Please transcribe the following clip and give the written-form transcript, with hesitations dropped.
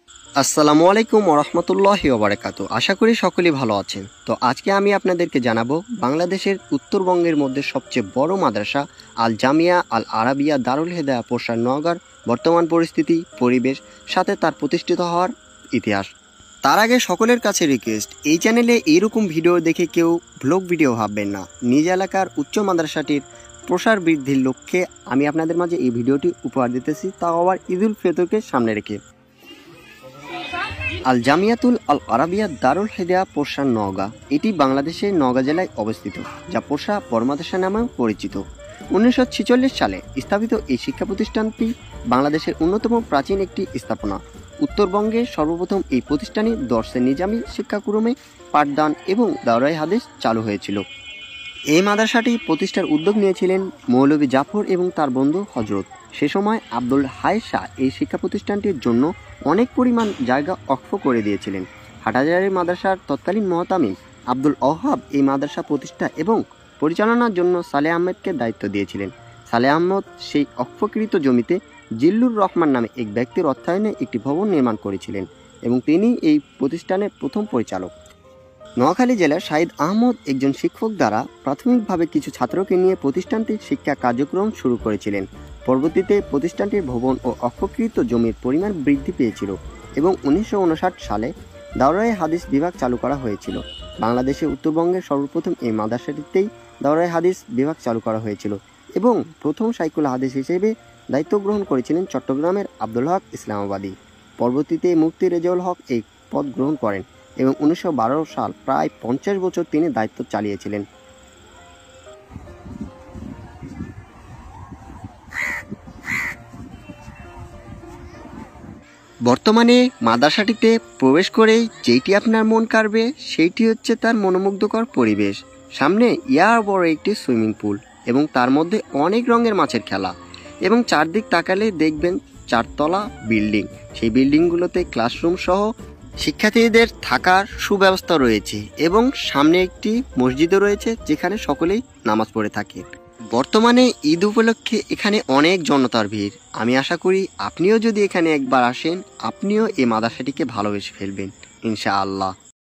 আসসালামু আলাইকুম ওরহমতুল্লাহি ওবারাকাতু। আশা করি সকলেই ভালো আছেন। তো আজকে আমি আপনাদেরকে জানাবো বাংলাদেশের উত্তরবঙ্গের মধ্যে সবচেয়ে বড় মাদ্রাসা আল জামিয়া আল আরাবিয়া দারুল হেদায়া পোশার নওগাঁর বর্তমান পরিস্থিতি, পরিবেশ, সাথে তার প্রতিষ্ঠিত হওয়ার ইতিহাস। তার আগে সকলের কাছে রিকোয়েস্ট, এই চ্যানেলে এইরকম ভিডিও দেখে কেউ ব্লগ ভিডিও ভাববেন না। নিজ এলাকার উচ্চ মাদ্রাসাটির প্রসার বৃদ্ধির লক্ষ্যে আমি আপনাদের মাঝে এই ভিডিওটি উপহার দিতেছি, তাও আবার ঈদুল ফিতরকে সামনে রেখে। আল জামিয়াতুল আল আরাবিয়া দারুল হেদায়া পোরশা নওগাঁ, এটি বাংলাদেশের নওগাঁ জেলায় অবস্থিত, যা পোরশা বড় মাদ্রাসা নামেও পরিচিত। 1946 সালে স্থাপিত এই শিক্ষা প্রতিষ্ঠানটি বাংলাদেশের অন্যতম প্রাচীন একটি স্থাপনা। উত্তরবঙ্গে সর্বপ্রথম এই প্রতিষ্ঠানে দর্শে নিজামী শিক্ষাক্রমে পাঠদান এবং দাওরায়ে হাদিস চালু হয়েছিল। এই মাদ্রাসাটি প্রতিষ্ঠার উদ্যোগ নিয়েছিলেন মৌলভী জাফর এবং তার বন্ধু হজরত। সে সময় আব্দুল হাই শাহ এই শিক্ষা প্রতিষ্ঠানটির জন্য অনেক পরিমাণ জায়গা অক্ষ করে দিয়েছিলেন। হাটহাজারী মাদ্রাসার তৎকালীন মহতামিম আব্দুল ওহাব এই মাদ্রাসা প্রতিষ্ঠা এবং পরিচালনার জন্য সালেহ আহমেদকে দায়িত্ব দিয়েছিলেন। সালেহ আহমদ সেই অক্ষকৃত জমিতে জিল্লুর রহমান নামে এক ব্যক্তির অর্থায়নে একটি ভবন নির্মাণ করেছিলেন এবং তিনি এই প্রতিষ্ঠানের প্রথম পরিচালক। নোয়াখালী জেলার শাহিদ আহমদ একজন শিক্ষক দ্বারা প্রাথমিকভাবে কিছু ছাত্রকে নিয়ে প্রতিষ্ঠানটির শিক্ষা কার্যক্রম শুরু করেছিলেন। পরবর্তীতে প্রতিষ্ঠানটির ভবন ও অক্ষকৃত জমির পরিমাণ বৃদ্ধি পেয়েছিল এবং 1959 সালে দাওরায়ে হাদিস বিভাগ চালু করা হয়েছিল। বাংলাদেশের উত্তরবঙ্গের সর্বপ্রথম এই মাদ্রাসাটিতেই দাওরায়ে হাদিস বিভাগ চালু করা হয়েছিল এবং প্রথম শাইখুল হাদিস হিসেবে দায়িত্ব গ্রহণ করেছিলেন চট্টগ্রামের আব্দুল হক ইসলামাবাদী। পরবর্তীতে মুফতি রেজাউল হক এই পদ গ্রহণ করেন এবং 1912 সাল প্রায় 50 বছর তিনি দায়িত্ব চালিয়েছিলেন। বর্তমানে মাদ্রাসাটিতে প্রবেশ করেই যেইটি আপনার মন কাড়বে সেইটি হচ্ছে তার মনোমুগ্ধকর পরিবেশ। সামনে ইয়ার বড় একটি সুইমিং পুল এবং তার মধ্যে অনেক রঙের মাছের খেলা, এবং চারদিক তাকালে দেখবেন 4 তলা বিল্ডিং। সেই বিল্ডিংগুলোতে ক্লাসরুম সহ শিক্ষার্থীদের থাকার সুব্যবস্থা রয়েছে এবং সামনে একটি মসজিদও রয়েছে যেখানে সকলেই নামাজ পড়ে থাকে। বর্তমানে ঈদ উপলক্ষে এখানে অনেক জনতার ভিড়। আমি আশা করি আপনিও যদি এখানে একবার আসেন, আপনিও এই মাদ্রাসাটিকে ভালোবেসে ফেলবেন ইনশাআল্লাহ।